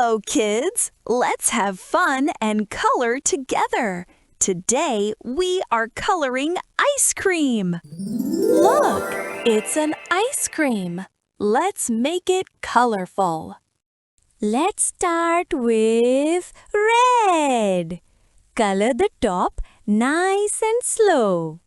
Hello, kids! Let's have fun and color together. Today, we are coloring ice cream. Look, it's an ice cream. Let's make it colorful. Let's start with red. Color the top nice and slow.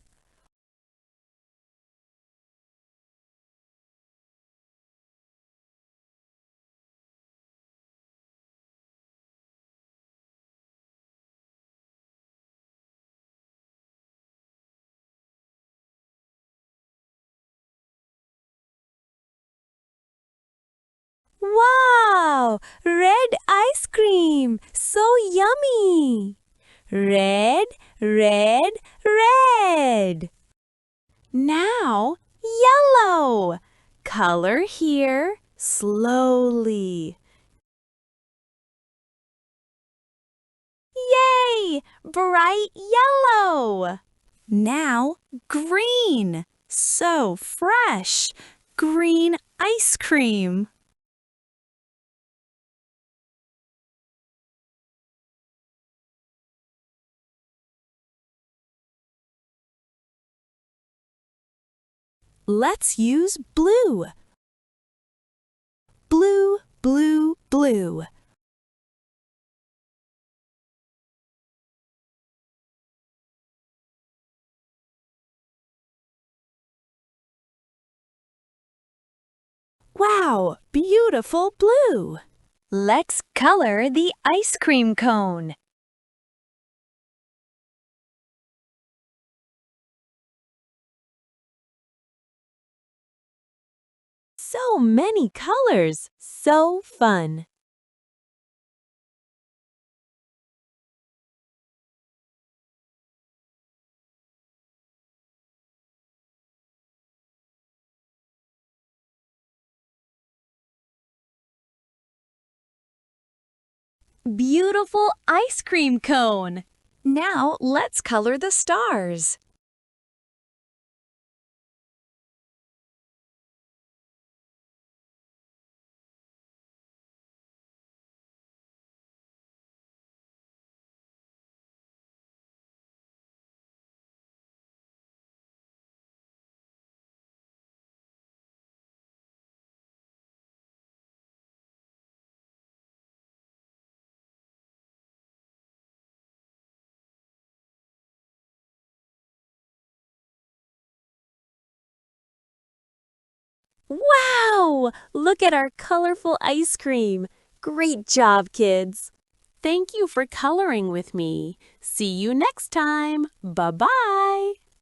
Wow! Red ice cream! So yummy! Red, red, red! Now, yellow! Color here slowly. Yay! Bright yellow! Now, green! So fresh! Green ice cream! Let's use blue. Blue, blue, blue. Wow, beautiful blue! Let's color the ice cream cone. So many colors! So fun! Beautiful ice cream cone! Now let's color the stars. Wow! Look at our colorful ice cream. Great job, kids! Thank you for coloring with me. See you next time. Bye-bye!